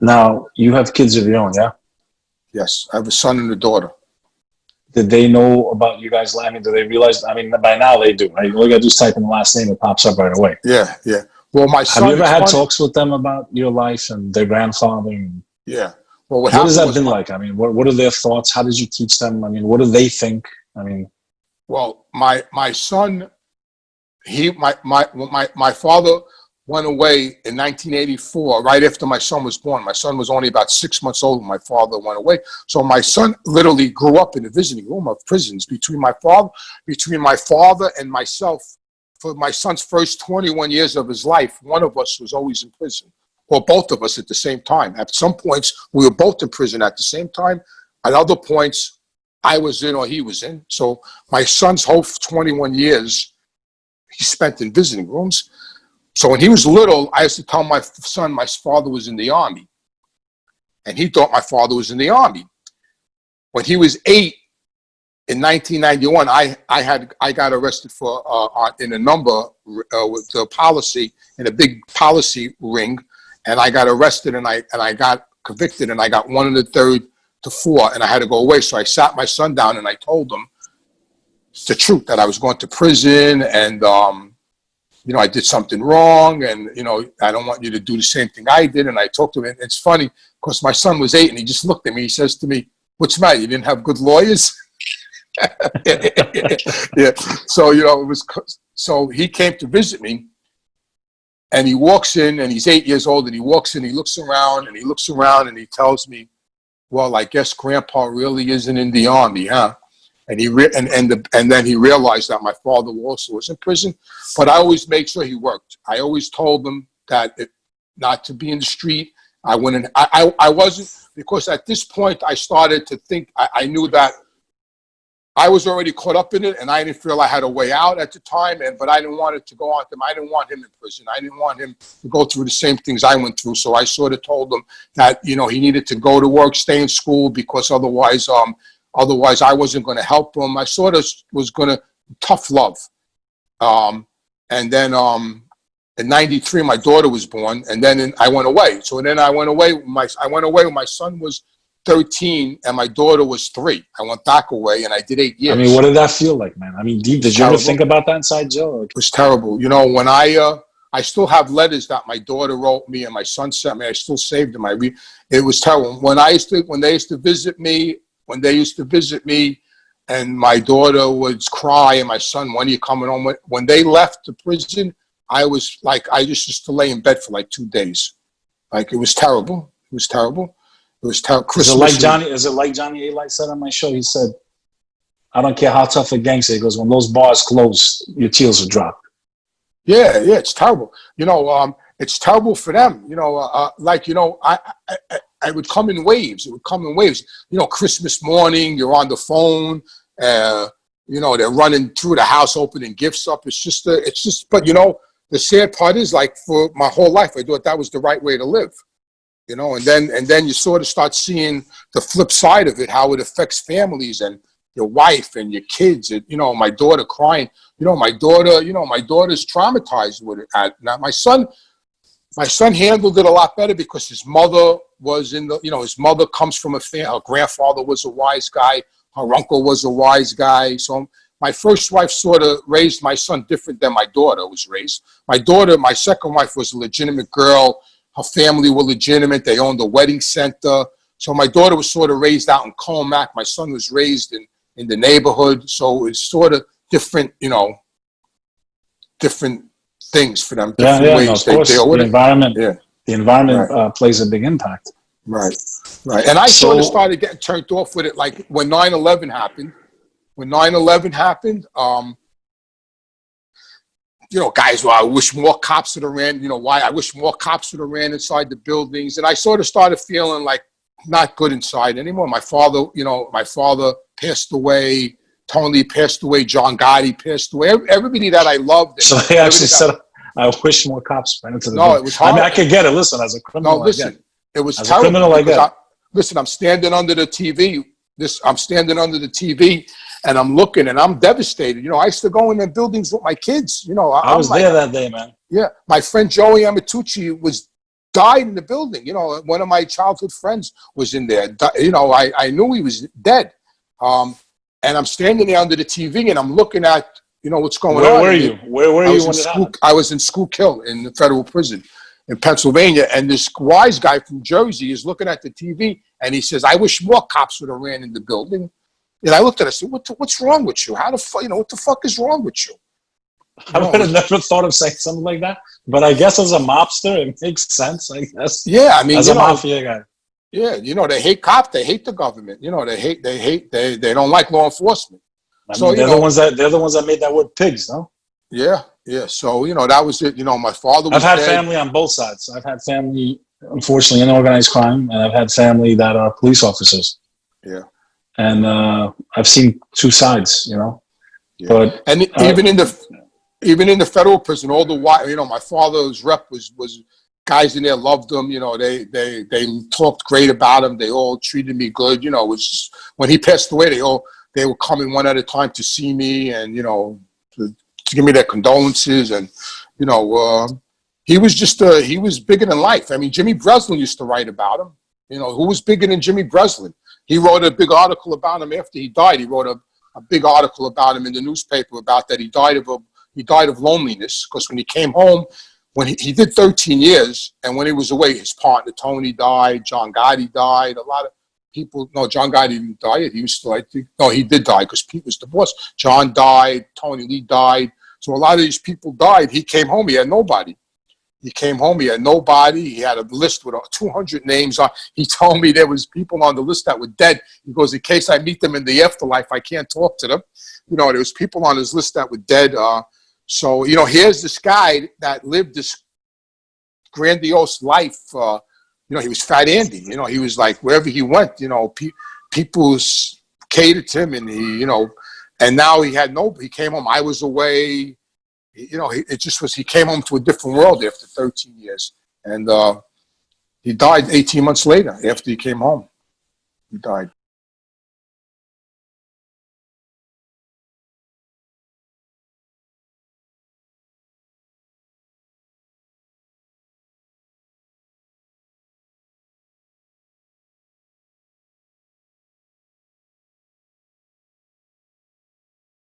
Now, you have kids of your own, yeah? Yes, I have a son and a daughter. Did they know about you guys? I mean, do they realize? I mean, by now they do, right? All you gotta do is type in the last name, it pops up right away. Yeah, yeah. Well, my son. Have you ever had talks with them about your life and their grandfather? Yeah. Well, what has that been like? I mean, what are their thoughts? How did you teach them? I mean, what do they think? I mean, well, my son, my father went away in 1984, right after my son was born. My son was only about 6 months old when my father went away. So my son literally grew up in the visiting room of prisons between my father and myself. For my son's first 21 years of his life, one of us was always in prison, or both of us at the same time. At some points, we were both in prison at the same time. At other points, I was in or he was in. So my son's whole 21 years, he spent in visiting rooms. So when he was little, I used to tell my son my father was in the Army. And he thought my father was in the Army. When he was 8, in 1991, I got arrested for in a number with the policy, in a big policy ring, and I got arrested and I got convicted, and I got 1 1/3 to 4, and I had to go away. So I sat my son down and I told him it's the truth, that I was going to prison, and you know, I did something wrong, and you know, I don't want you to do the same thing I did. And I talked to him, and it's funny because my son was 8, and he just looked at me. He says to me, "What's the matter? You didn't have good lawyers?" Yeah. So, you know, so he came to visit me, and he walks in, and he's 8 years old, and he walks in, he looks around, and and he tells me, "Well, I guess Grandpa really isn't in the Army, huh?" And and then he realized that my father also was in prison. But I always made sure he worked. I always told him that not to be in the street. I wouldn't. I wasn't, because at this point I started to think. I knew that I was already caught up in it, and I didn't feel I had a way out at the time. But I didn't want it to go on to him. I didn't want him in prison. I didn't want him to go through the same things I went through. So I sort of told him that, you know, he needed to go to work, stay in school, because otherwise I wasn't going to help him. I sort of was going to tough love. And then in '93, my daughter was born, and then I went away. So then I went away. I went away when my son was 13 and my daughter was 3. I went back away, and I did 8 years. I mean, what did that feel like, man? I mean, did you ever think about that inside, Joe? It was terrible. You know, when I still have letters that my daughter wrote me and my son sent me. I still saved them. It was terrible. When they used to visit me, and my daughter would cry, and my son, "When are you coming home?" When they left the prison, I was like, I used to lay in bed for like 2 days. Like, it was terrible. It was terrible. It was terrible. Is it like Johnny A. Light said on my show? He said, "I don't care how tough a gangster." He goes, "When those bars close, your tears will drop." Yeah, it's terrible. You know, it's terrible for them. You know, like, you know, I would come in waves. It would come in waves. You know, Christmas morning, you're on the phone. You know, they're running through the house, opening gifts up. It's just. But you know, the sad part is, like, for my whole life, I thought that was the right way to live. You know, and then you sort of start seeing the flip side of it, how it affects families and your wife and your kids. And, you know, my daughter crying. You know, my daughter's traumatized with it. Now, my son handled it a lot better, because his mother was his mother comes from her grandfather was a wise guy. Her uncle was a wise guy. So my first wife sort of raised my son different than my daughter was raised. My second wife, was a legitimate girl. Her family were legitimate. They owned a wedding center. So my daughter was sort of raised out in Colmac. My son was raised in the neighborhood. So it's sort of different, you know, different things for them, different ways they deal with it. The environment plays a big impact. Right. And I sort of started getting turned off with it, like when 9/11 happened. You know, guys, well, I wish more cops would have ran. You know, why? I wish more cops would have ran inside the buildings. And I sort of started feeling like not good inside anymore. My father passed away. Tony passed away. John Gotti passed away. Everybody that I loved. So they actually said, "I wish more cops ran into the building." It was hard. I mean, I could get it. Listen, as a criminal, no, listen, it was as terrible. A criminal, I get it. Listen, I'm standing under the TV. I'm standing under the TV, and I'm looking, and I'm devastated. You know, I used to go in the buildings with my kids. You know, I was there that day, man. Yeah, my friend Joey Amatucci was died in the building. You know, one of my childhood friends was in there. You know, I knew he was dead. And I'm standing there under the TV and I'm looking at, you know, what's going on. Where were you? Where were you when it happened? I was in Schuylkill in the federal prison in Pennsylvania. And this wise guy from Jersey is looking at the TV and he says, I wish more cops would have ran in the building. And I looked at it and said, what's wrong with you? How the fuck, you know, what the fuck is wrong with you? I would have never thought of saying something like that. But I guess as a mobster, it makes sense, I guess. Yeah, I mean, as a mafia guy. Yeah, you know, they hate cops, they hate the government. You know, they don't like law enforcement. I mean, they're the ones that made that word pigs, no? Yeah, yeah. So, you know, that was it. You know, my father was I've had dead. family on both sides. I've had family, unfortunately, in organized crime, and I've had family that are police officers. Yeah. And I've seen two sides, you know. Yeah. But and even in the federal prison, all the while, you know, my father's rep was guys in there loved him. You know, they talked great about him. They all treated me good. You know, it was just, when he passed away, they were coming one at a time to see me and, you know, to give me their condolences. And, you know, he was just he was bigger than life. I mean, Jimmy Breslin used to write about him. You know, who was bigger than Jimmy Breslin? He wrote a big article about him after he died. He wrote a big article about him in the newspaper about that he died of loneliness, because when he came home, when he did 13 years, and when he was away, his partner Tony died, John Gotti died, a lot of people. No, John Gotti didn't die yet. He was still, I think, no, he did die because Pete was divorced. John died, Tony Lee died. So a lot of these people died. He came home, he had nobody. He came home, he had nobody. He had a list with 200 names on. He told me there was people on the list that were dead. He goes, in case I meet them in the afterlife, I can't talk to them. You know, there was people on his list that were dead. So, you know, here's this guy that lived this grandiose life. You know, he was Fat Andy. You know, he was like, wherever he went, you know, people catered to him, and he, you know, and now he came home. I was away. You know, it just was, he came home to a different world after 13 years. And he died 18 months later after he came home. He died.